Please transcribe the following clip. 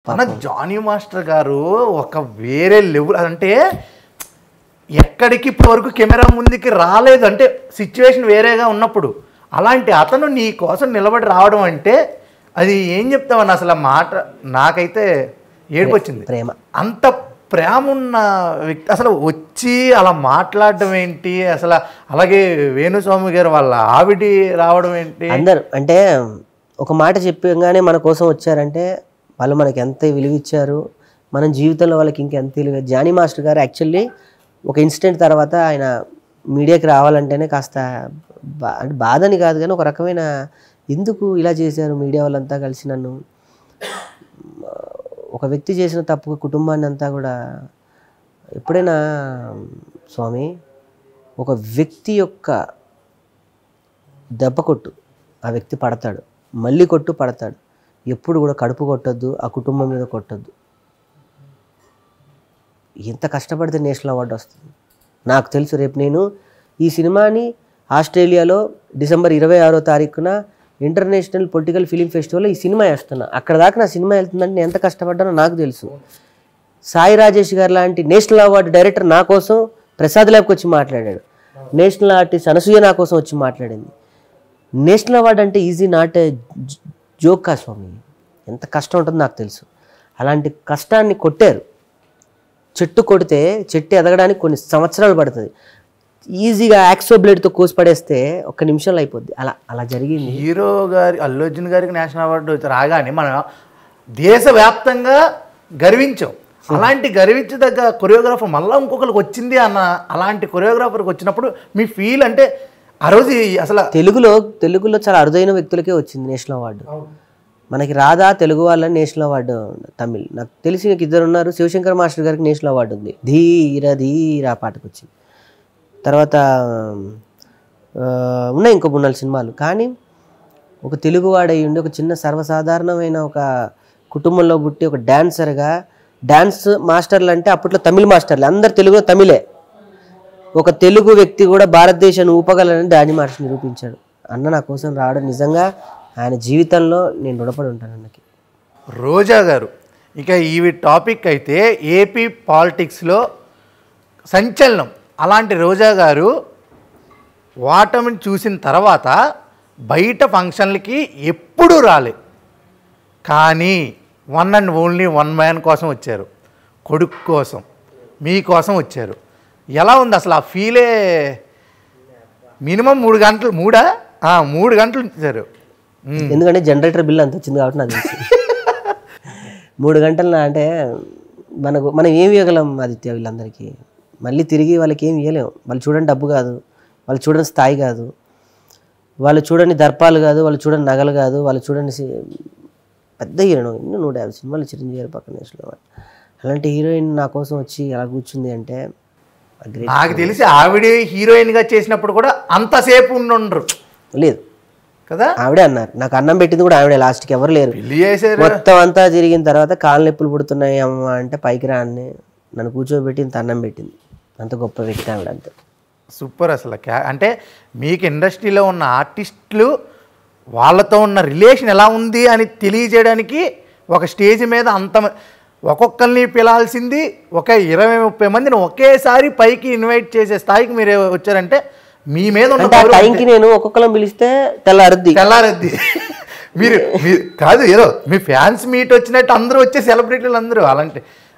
మన Johnny master గారు ఒక వేరే లెవెల్ అంటే ఎక్కడికి ఇప్పటివరకు కెమెరా ముందుకి రాలేదు అంటే సిచ్యువేషన్ వేరేగా ఉన్నప్పుడు అలాంటి అతను నీ కోసం నిలబడి రావడం అంటే అది ఏం చెప్తామని అసలు మాట నాకైతే ఏడుపు వచ్చింది. ప్రేమ అంత ప్రేమ ఉన్న వ్యక్తి అసలు వచ్చి అలా మాట్లాడడం ఏంటి అసలు, అలాగే వేణుస్వామి గారు వాళ్ళ ఆవిడి రావడం ఏంటి? అందరు అంటే ఒక మాట చెప్పగానే మన కోసం వచ్చారంటే వాళ్ళు మనకి ఎంత విలువ ఇచ్చారు, మన జీవితంలో వాళ్ళకి ఇంకెంత విలువ. జానీ మాస్టర్ గారు యాక్చువల్లీ ఒక ఇన్సిడెంట్ తర్వాత ఆయన మీడియాకి రావాలంటేనే కాస్త అంటే బాధని కాదు కానీ ఒక రకమైన ఎందుకు ఇలా చేశారు మీడియా వాళ్ళంతా కలిసి నన్ను, ఒక వ్యక్తి చేసిన తప్పు కుటుంబాన్ని అంతా కూడా. ఎప్పుడైనా స్వామి ఒక వ్యక్తి యొక్క దెబ్బ కొట్టు ఆ వ్యక్తి పడతాడు, మళ్ళీ కొట్టు పడతాడు, ఎప్పుడు కూడా కడుపు కొట్టద్దు, ఆ కుటుంబం మీద కొట్టద్దు. ఎంత కష్టపడితే నేషనల్ అవార్డు వస్తుంది నాకు తెలుసు. రేపు నేను ఈ సినిమాని ఆస్ట్రేలియాలో డిసెంబర్ 26వ తారీఖున ఇంటర్నేషనల్ పొలిటికల్ ఫిలిం ఫెస్టివల్లో ఈ సినిమా వేస్తున్నా. అక్కడ దాకా నా సినిమా వెళ్తుందంటే నేను ఎంత కష్టపడ్డానో నాకు తెలుసు. సాయి రాజేష్ గారు లాంటి నేషనల్ అవార్డు డైరెక్టర్ నా కోసం ప్రసాద్ ల్యాబ్కి వచ్చి మాట్లాడాడు. నేషనల్ ఆర్టిస్ట్ అనసూయ నా కోసం వచ్చి మాట్లాడింది. నేషనల్ అవార్డు అంటే ఈజీ నాట్ ఏ జోక్ కా స్వామి, ఎంత కష్టం ఉంటుందో నాకు తెలుసు. అలాంటి కష్టాన్ని కొట్టారు. చెట్టు కొడితే చెట్టు ఎదగడానికి కొన్ని సంవత్సరాలు పడుతుంది. ఈజీగా యాక్సో బ్లేడ్తో కోసి పడేస్తే ఒక్క నిమిషంలో అయిపోద్ది. అలా అలా జరిగింది. హీరో గారి అల్లు అర్జున్ గారికి నేషనల్ అవార్డు రాగానే మనం దేశవ్యాప్తంగా గర్వించాం. అలాంటి గర్వించదగ్గ కొరియోగ్రాఫర్ మళ్ళీ ఇంకొకరికి వచ్చింది అన్న, అలాంటి కొరియోగ్రాఫర్కి వచ్చినప్పుడు మీ ఫీల్ అంటే ఆ రోజు అసలు తెలుగులో చాలా అరుదైన వ్యక్తులకే వచ్చింది నేషనల్ అవార్డు. మనకి రాదా తెలుగు వాళ్ళని నేషనల్ అవార్డు తమిళ్. నాకు తెలిసి నాకు ఇద్దరు ఉన్నారు. శివశంకర్ మాస్టర్ గారికి నేషనల్ అవార్డు ఉంది, ధీర ధీర పాటకు వచ్చింది. తర్వాత ఉన్నాయి ఇంకో 3-4 సినిమాలు. కానీ ఒక తెలుగువాడై ఉండి ఒక చిన్న సర్వసాధారణమైన ఒక కుటుంబంలో పుట్టి ఒక డాన్సర్గా, డాన్స్ మాస్టర్లు అంటే అప్పట్లో తమిళ మాస్టర్లు అందరు తెలుగులో తమిళే, ఒక తెలుగు వ్యక్తి కూడా భారతదేశాన్ని ఊపగలని జానీ మాస్టర్ నిరూపించాడు. అన్న నా కోసం రావడం నిజంగా ఆయన జీవితంలో నేను రుణపడి ఉంటాను అన్నకి. రోజా గారు ఇక ఈ టాపిక్ అయితే ఏపీ పాలిటిక్స్లో సంచలనం. అలాంటి రోజా గారు వాటమిని చూసిన తర్వాత బయట ఫంక్షన్లకి ఎప్పుడూ రాలే, కానీ one and only one man కోసం వచ్చారు, కొడుకు కోసం, మీకోసం వచ్చారు. ఎలా ఉంది అసలు ఆ ఫీలే? మినిమం 3 గంటలు 3 గంటలు ఉంచారు. ఎందుకంటే జనరేటర్ బిల్ అంత వచ్చింది కాబట్టి నాకు తెలుసు. 3 గంటలు అంటే మనం ఏమి ఇవ్వగలం ఆదిత్య వీళ్ళందరికీ? మళ్ళీ తిరిగి వాళ్ళకి ఏమి ఇవ్వలేము. వాళ్ళు చూడండి డబ్బు కాదు, వాళ్ళు చూడని స్థాయి కాదు, వాళ్ళు చూడని దర్పాలు కాదు, వాళ్ళు చూడని నగలు కాదు, వాళ్ళు చూడని పెద్ద హీరోయిన్. ఎన్నో 150 సినిమాలు చిరంజీవి గారి పక్కన వేసిన అలాంటి హీరోయిన్ నా కోసం వచ్చి అలా కూర్చుంది అంటే నాకు తెలిసి ఆవిడ హీరోయిన్గా చేసినప్పుడు కూడా అంతసేపు ఉండరు లేదు కదా. ఆవిడే అన్నారు, నాకు అన్నం పెట్టింది కూడా ఆవిడే. లాస్ట్కి ఎవరు లేరు. మొత్తం అంతా జరిగిన తర్వాత కాళ్ళ నొప్పులు పుడుతున్నాయి అమ్మ అంటే పైకి రాని నన్ను కూర్చోబెట్టి ఇంత అన్నం పెట్టింది. అంత గొప్ప వ్యక్తి ఆవిడ. అంతే సూపర్. అసలు అంటే మీకు ఇండస్ట్రీలో ఉన్న ఆర్టిస్టులు వాళ్ళతో ఉన్న రిలేషన్ ఎలా ఉంది అని తెలియజేయడానికి ఒక స్టేజ్ మీద అంత ఒక్కొక్కరిని పిలాల్సింది ఒక 20-30 మందిని ఒకేసారి పైకి ఇన్వైట్ చేసే స్థాయికి మీరు వచ్చారంటే మీ మీద ఉన్న టైంకి నేను ఒక్కొక్కరిని పిలిస్తే తెల్లారద్ది మీరు కాదు ఏదో మీ ఫ్యాన్స్ మీట్ వచ్చినట్టు అందరూ వచ్చే సెలబ్రిటీలు అందరూ అలాంటి